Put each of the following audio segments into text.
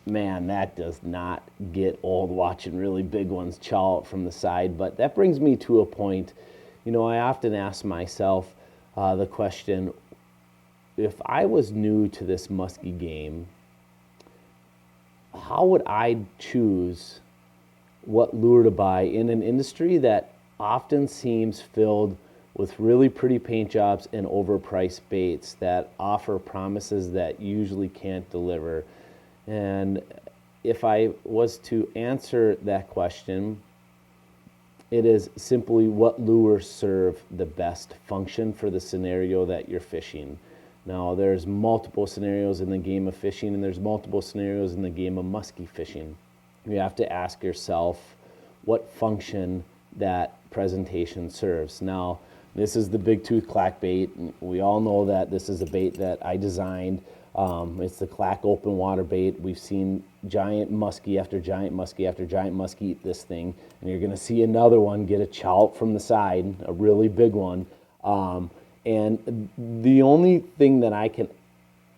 Man, that does not get old watching really big ones chow out from the side. But that brings me to a point, you know, I often ask myself the question, if I was new to this musky game, how would I choose what lure to buy in an industry that often seems filled with really pretty paint jobs and overpriced baits that offer promises that usually can't deliver? And if I was to answer that question, it is simply what lures serve the best function for the scenario that you're fishing. Now, there's multiple scenarios in the game of fishing, and there's multiple scenarios in the game of musky fishing. You have to ask yourself what function that presentation serves. Now, this is the Bigtooth clack bait. We all know that this is a bait that I designed. It's the clack open water bait. We've seen giant muskie after giant muskie after giant muskie eat this thing, and you're gonna see another one get a chow from the side, a really big one. And the only thing that I can,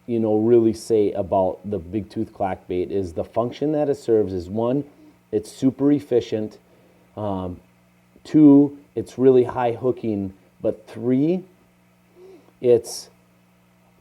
you know, really say about the Bigtooth clack bait is the function that it serves is, one, it's super efficient. Two, it's really high hooking. But three, it's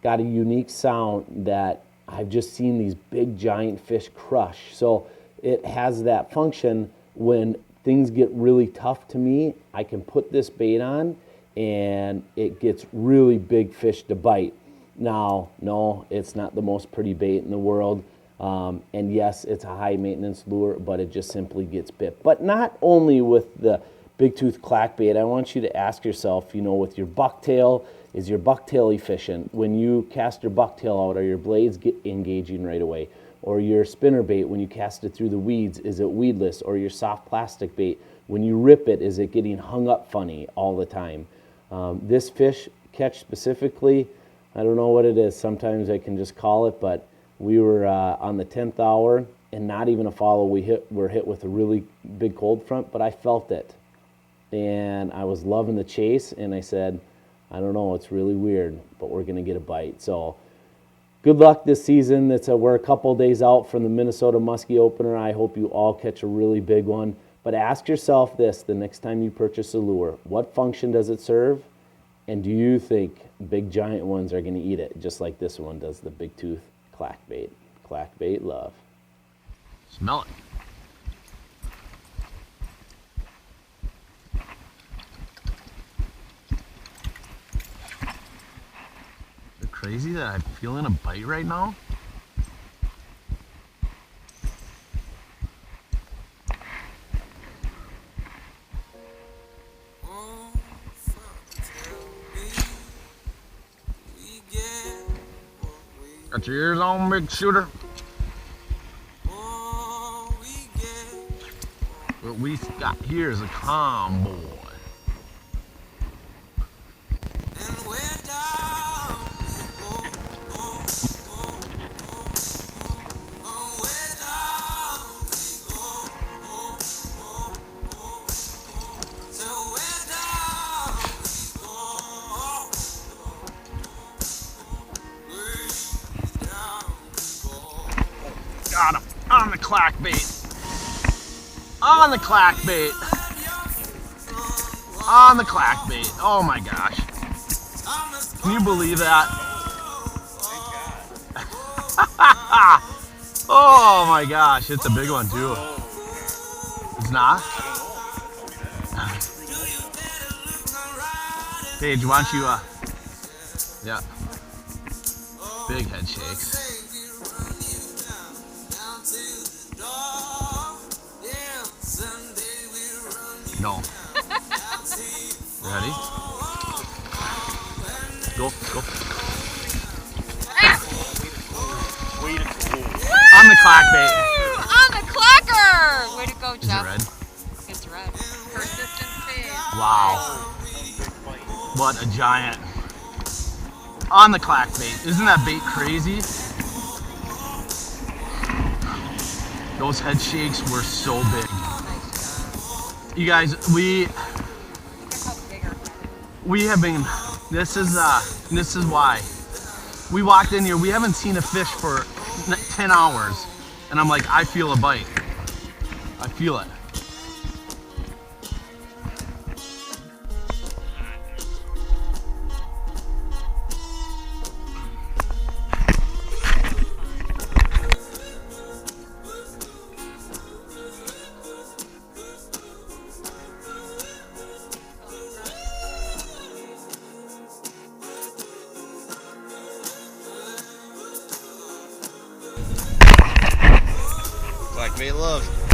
got a unique sound that I've just seen these big giant fish crush. So it has that function when things get really tough to me, I can put this bait on and it gets really big fish to bite. Now, no, it's not the most pretty bait in the world. And yes, it's a high maintenance lure, but it just simply gets bit. But not only with the Bigtooth clack bait, I want you to ask yourself, you know, with your bucktail, is your bucktail efficient? When you cast your bucktail out, are your blades engaging right away? Or your spinner bait, when you cast it through the weeds, is it weedless? Or your soft plastic bait, when you rip it, is it getting hung up funny all the time? This fish catch specifically, I don't know what it is. Sometimes I can just call it, but we were on the 10th hour and not even a follow. We're hit with a really big cold front, but I felt it. And I was loving the chase, and I said, I don't know, it's really weird, but we're going to get a bite. So good luck this season. We're a couple days out from the Minnesota Muskie opener. I hope you all catch a really big one. But ask yourself this the next time you purchase a lure. What function does it serve? And do you think big giant ones are going to eat it, just like this one does, the Bigtooth clack bait? Clack bait love. Smell it. Is it crazy that I'm feeling a bite right now? Got your ears on, big shooter? What we got here is a calm boy. Got him on the clack bait. On the clack bait. On the clack bait. Oh my gosh. Can you believe that? Oh my gosh, it's a big one too. It's not? Paige, why don't you, yeah. Big head shakes. No. Ready? Go, go. On the clack bait. On the clacker! Way to go, Jeff. Is it red? It's red. Persistent fish. Wow. What a giant. On the clack bait. Isn't that bait crazy? Those head shakes were so big. You guys, we have been, this is why We walked in here, we haven't seen a fish for 10 hours. And I'm like, I feel a bite. I feel it. Clack mate love.